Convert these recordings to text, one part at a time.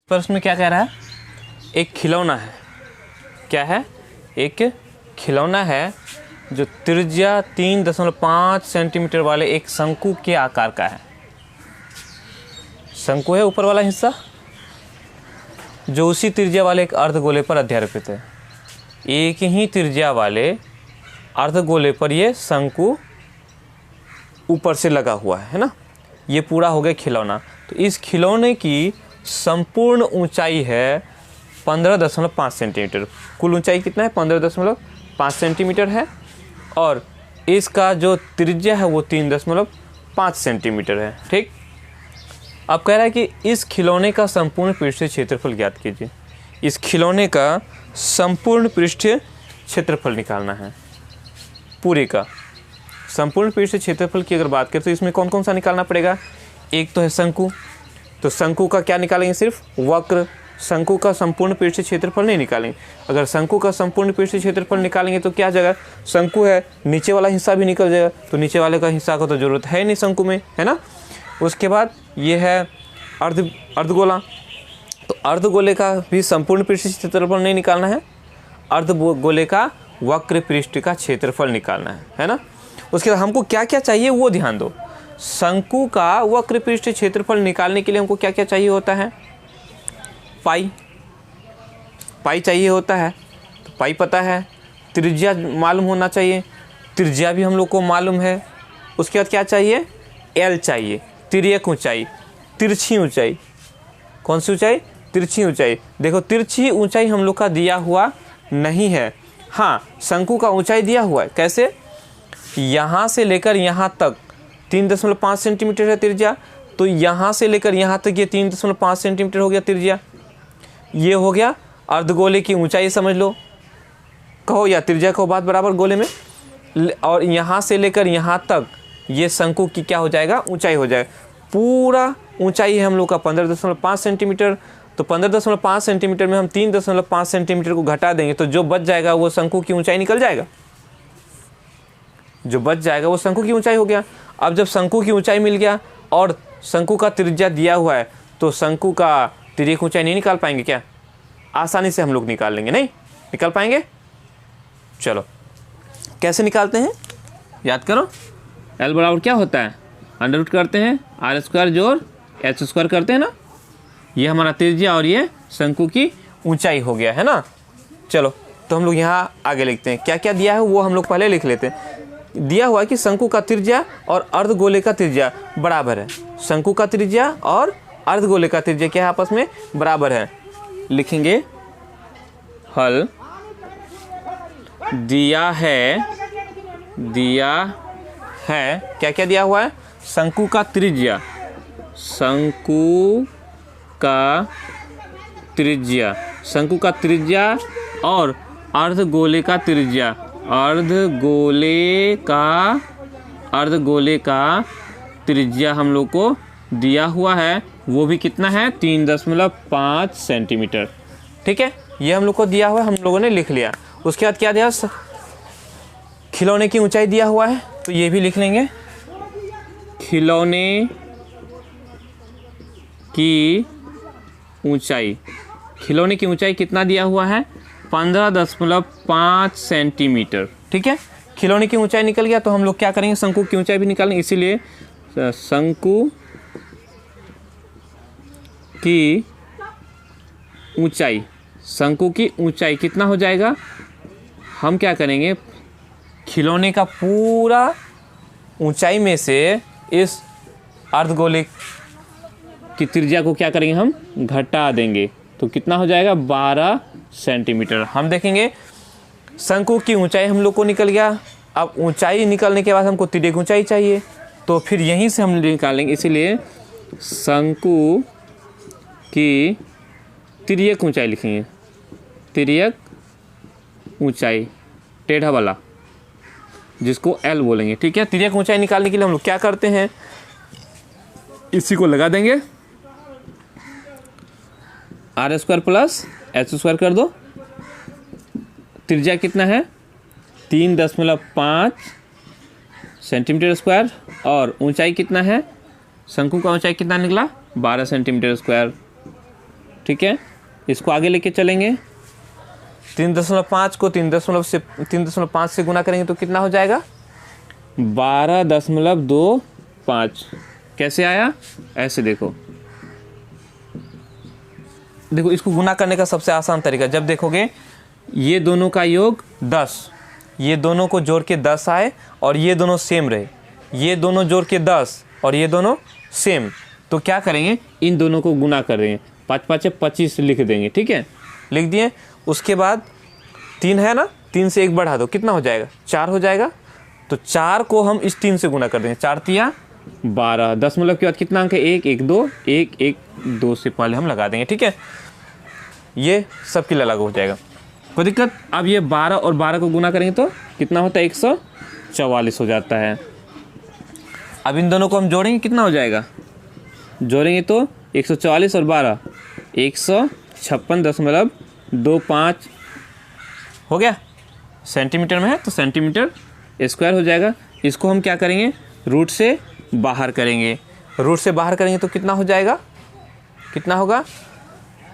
प्रश्न में क्या कह रहा है? एक खिलौना है। क्या है? एक खिलौना है जो त्रिज्या 3.5 सेंटीमीटर वाले एक शंकु के आकार का है। शंकु है ऊपर वाला हिस्सा, जो उसी त्रिज्या वाले एक अर्धगोले पर अध्यारोपित है। एक ही त्रिज्या वाले अर्धगोले पर ये शंकु ऊपर से लगा हुआ है ना। ये पूरा हो गया खिलौना। तो इस खिलौने की संपूर्ण ऊंचाई है 15.5 सेंटीमीटर। कुल ऊंचाई कितना है? 15.5 सेंटीमीटर है। और इसका जो त्रिज्या है वो 3.5 सेंटीमीटर है। ठीक। अब कह रहा है कि इस खिलौने का संपूर्ण पृष्ठीय क्षेत्रफल ज्ञात कीजिए। इस खिलौने का संपूर्ण पृष्ठीय क्षेत्रफल निकालना है। पूरे का संपूर्ण पृष्ठीय क्षेत्रफल की अगर बात करें तो इसमें कौन कौन सा निकालना पड़ेगा? एक तो है शंकु। तो शंकु का क्या निकालेंगे? सिर्फ वक्र। शंकु का संपूर्ण पृष्ठीय क्षेत्रफल नहीं निकालेंगे। अगर शंकु का संपूर्ण पृष्ठीय क्षेत्रफल निकालेंगे तो क्या जाएगा? शंकु है, नीचे वाला हिस्सा भी निकल जाएगा। तो नीचे वाले का हिस्सा को तो जरूरत है नहीं शंकु में, है ना। उसके बाद ये है अर्धगोला। तो अर्धगोले का भी संपूर्ण पृष्ठीय क्षेत्रफल नहीं निकालना है, अर्धगोले का वक्र पृष्ठ का क्षेत्रफल निकालना है ना। उसके बाद हमको क्या क्या चाहिए वो ध्यान दो। शंकु का वक्र पृष्ठ क्षेत्रफल निकालने के लिए हमको क्या क्या चाहिए होता है? पाई चाहिए होता है। तो पाई पता है। त्रिज्या मालूम होना चाहिए, त्रिज्या भी हम लोग को मालूम है। उसके बाद क्या चाहिए? एल चाहिए, तिर्यक ऊंचाई, तिरछी ऊंचाई। कौन सी ऊंचाई? तिरछी ऊंचाई। देखो तिरछी ऊंचाई हम लोग का दिया हुआ नहीं है। हाँ, शंकु का ऊंचाई दिया हुआ है। कैसे? यहाँ से लेकर यहाँ तक 3.5 सेंटीमीटर है त्रिज्या। तो यहाँ से लेकर यहाँ तक ये 3.5 सेंटीमीटर हो गया त्रिज्या। ये हो गया अर्धगोले की ऊंचाई, समझ लो, कहो या त्रिज्या कहो, बात बराबर गोले में। और यहाँ से लेकर यहाँ तक ये शंकु की क्या हो जाएगा? ऊंचाई हो जाएगा। पूरा ऊंचाई है हम लोग का 15.5 सेंटीमीटर। तो 15.5 सेंटीमीटर में हम 3.5 सेंटीमीटर को घटा देंगे तो जो बच जाएगा वो शंकु की ऊंचाई निकल जाएगा। जो बच जाएगा वो शंकु की ऊंचाई हो गया। अब जब शंकु की ऊंचाई मिल गया और शंकु का त्रिज्या दिया हुआ है तो शंकु का तिर्यक ऊंचाई नहीं निकाल पाएंगे क्या? आसानी से हम लोग निकाल लेंगे। नहीं निकाल पाएंगे? चलो कैसे निकालते हैं, याद करो। एल बराबर क्या होता है? अंडर रूट करते हैं, आर स्क्वायर जोड़ एच स्क्वायर करते हैं ना। ये हमारा त्रिज्या और ये शंकु की ऊंचाई हो गया है ना। चलो तो हम लोग यहाँ आगे लिखते हैं। क्या क्या दिया है वो हम लोग पहले लिख लेते हैं। दिया हुआ है कि शंकु का त्रिज्या और अर्धगोले का त्रिज्या बराबर है। शंकु का त्रिज्या और अर्धगोले का त्रिज्या क्या है? आपस में बराबर है। लिखेंगे हल दिया है क्या क्या दिया हुआ है? शंकु का त्रिज्या, शंकु का त्रिज्या और अर्धगोले का त्रिज्या, अर्धगोले का त्रिज्या हम लोग को दिया हुआ है। वो भी कितना है? 3.5 सेंटीमीटर। ठीक है, ये हम लोग को दिया हुआ है, हम लोगों ने लिख लिया। उसके बाद क्या दिया? खिलौने की ऊंचाई दिया हुआ है तो ये भी लिख लेंगे। खिलौने की ऊंचाई कितना दिया हुआ है? 15.5 सेंटीमीटर। ठीक है, खिलौने की ऊंचाई निकल गया तो हम लोग क्या करेंगे? शंकु की ऊंचाई भी निकालेंगे। इसीलिए शंकु की ऊंचाई कितना हो जाएगा? हम क्या करेंगे? खिलौने का पूरा ऊंचाई में से इस अर्धगोले की त्रिज्या को क्या करेंगे? हम घटा देंगे। तो कितना हो जाएगा? 12 सेंटीमीटर। हम देखेंगे शंकु की ऊंचाई हम लोग को निकल गया। अब ऊंचाई निकलने के बाद हमको तिर्यक ऊंचाई चाहिए तो फिर यहीं से हम निकालेंगे। इसीलिए शंकु की तिर्यक ऊंचाई लिखेंगे। तिर्यक ऊंचाई टेढ़ा वाला, जिसको एल बोलेंगे। ठीक है, तिर्यक ऊंचाई निकालने के लिए हम लोग क्या करते हैं? इसी को लगा देंगे, R square plus H square कर दो। त्रिज्या कितना है? 3.5 सेंटीमीटर स्क्वायर। और ऊंचाई कितना है? शंकु का ऊंचाई कितना निकला? 12 सेंटीमीटर स्क्वायर। ठीक है, इसको आगे लेके चलेंगे। 3.5 को 3.5 से गुना करेंगे तो कितना हो जाएगा? 12.25। कैसे आया? ऐसे देखो इसको गुना करने का सबसे आसान तरीका, जब देखोगे ये दोनों का योग 10, ये दोनों को जोड़ के 10 आए और ये दोनों सेम रहे, ये दोनों जोड़ के 10 और ये दोनों सेम, तो क्या करेंगे? इन दोनों को गुना कर रहे हैं, 5 5 25 लिख देंगे। ठीक है, लिख दिए। उसके बाद 3 है ना, 3 से 1 बढ़ा दो, कितना हो जाएगा? 4 हो जाएगा। तो 4 को हम इस 3 से गुना कर देंगे, 4 तिया 12। दशमलव के बाद कितना अंक है? 1 1 2, 1 1 2 से पहले हम लगा देंगे। ठीक है, ये सबके लिए अलग हो जाएगा, कोई दिक्कत? अब ये 12 और 12 को गुना करेंगे तो कितना होता है? 144 हो जाता है। अब इन दोनों को हम जोड़ेंगे, कितना हो जाएगा? जोड़ेंगे तो 144 और 12 156.25 हो गया। सेंटीमीटर में है तो सेंटीमीटर स्क्वायर हो जाएगा। इसको हम क्या करेंगे? रूट से बाहर करेंगे। रूट से बाहर करेंगे तो कितना हो जाएगा? कितना होगा?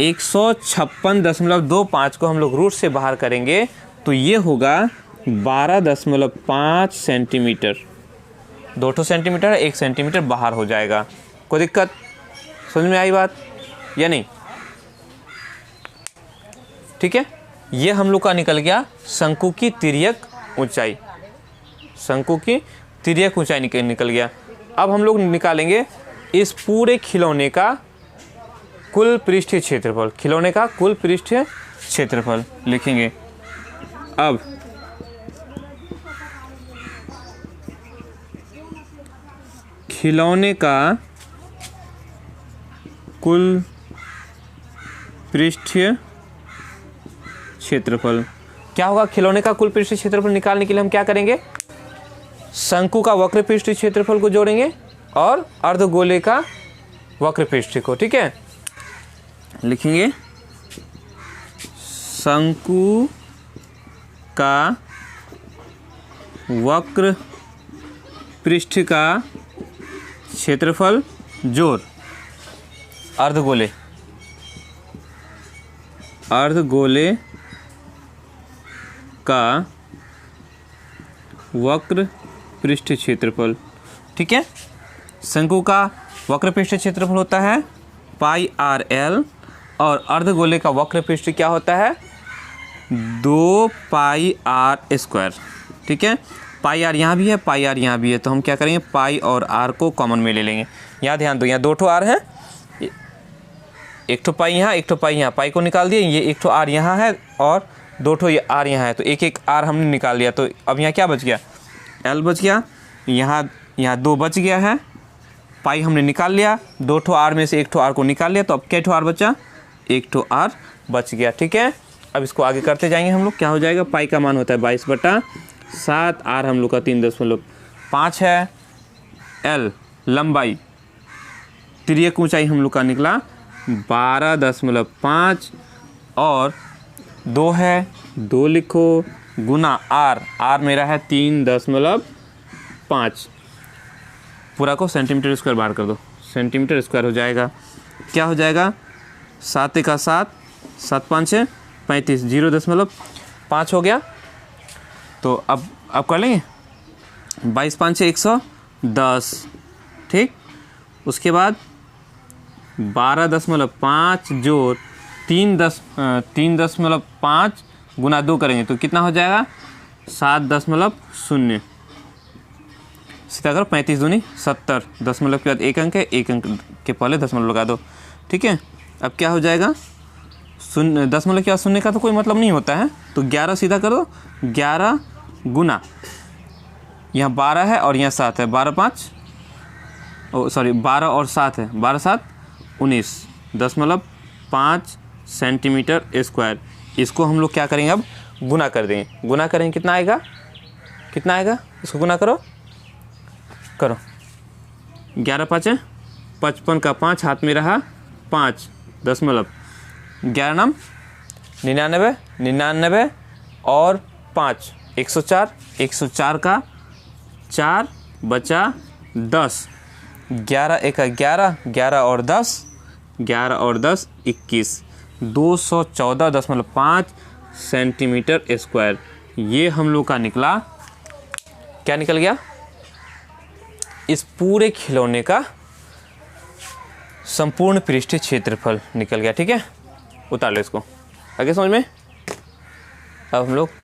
156.25 को हम लोग रूट से बाहर करेंगे तो ये होगा 12.5 सेंटीमीटर। 2 सेंटीमीटर, 1 सेंटीमीटर बाहर हो जाएगा। कोई दिक्कत? समझ में आई बात या नहीं? ठीक है, ये हम लोग का निकल गया शंकु की तिर्यक ऊंचाई। शंकु की तिर्यक ऊंचाई निकल गया। अब हम लोग निकालेंगे इस पूरे खिलौने का कुल पृष्ठीय क्षेत्रफल। खिलौने का कुल पृष्ठीय क्षेत्रफल लिखेंगे। अब खिलौने का कुल पृष्ठीय क्षेत्रफल क्या होगा? खिलौने का कुल पृष्ठीय क्षेत्रफल निकालने के लिए हम क्या करेंगे? शंकु का वक्र पृष्ठीय क्षेत्रफल को जोड़ेंगे और अर्धगोले का वक्र पृष्ठीय को। ठीक है, लिखेंगे शंकु का वक्र पृष्ठ का क्षेत्रफल जोड़ अर्धगोले का वक्र पृष्ठ क्षेत्रफल। ठीक है, शंकु का वक्र पृष्ठ क्षेत्रफल होता है πr_l और अर्धगोले का वक्र पृष्ठ क्या होता है? 2πr²। ठीक है, πr यहाँ भी है, πr यहाँ भी है, तो हम क्या करेंगे? पाई और r को कॉमन में ले लेंगे। यहाँ ध्यान दो, यहाँ 2 r है, 1 पाई यहाँ, 1 पाई यहाँ, पाई को निकाल दिए। ये 1 r यहाँ है और 2 r यहाँ है, तो 1 r हमने निकाल लिया। तो अब यहाँ क्या बच गया? l बच गया। यहाँ 2 बच गया है, पाई हमने निकाल लिया। 2 r में से 1 r को निकाल लिया, तो अब क्या r बचा? 1 r बच गया। ठीक है, अब इसको आगे करते जाएंगे हम लोग। क्या हो जाएगा? पाई का मान होता है 22/7, r हम लोग का 3.5 है, l लंबाई तिर्यक ऊंचाई हम लोग का निकला 12.5 और 2 है, 2 लिखो, गुना r मेरा है 3.5। पूरा को सेंटीमीटर स्क्वायर बाहर कर दो, सेंटीमीटर स्क्वायर हो जाएगा। क्या हो जाएगा? 7 × 7, 7 5 35, 0.5 हो गया। तो अब कर लेंगे 22 5 110। ठीक, उसके बाद 12.5 जोड़ 3.5 गुना 2 करेंगे तो कितना हो जाएगा? 7.0। सीधा करो, 35 दूनी 70, दशमलव के बाद 1 अंक है, 1 अंक के पहले दशमलव लगा दो। ठीक है, अब क्या हो जाएगा? शून्य, दशमलव के बाद शून्य का तो कोई मतलब नहीं होता है, तो 11 सीधा करो, 11 गुना यहाँ 12 है और यहाँ 7 है, 12 और 7 है, 12 7 19.5 सेंटीमीटर स्क्वायर। इसको हम लोग क्या करेंगे? अब गुना कर देंगे। गुना करेंगे, कितना आएगा? कितना आएगा? इसको गुना करो 11 5 55 का 5 हाथ में रहा 5 दशमलव, 11 नाम 99, 99 और 5 104, 104 का 4 बचा 10, 11 1 11, 11 और 10 11 और 10 21, 214.5 सेंटीमीटर स्क्वायर। ये हम लोग का निकला, क्या निकल गया, इस पूरे खिलौने का संपूर्ण पृष्ठीय क्षेत्रफल निकल गया। ठीक है, उतार लो इसको, आगे समझ में। अब हम लोग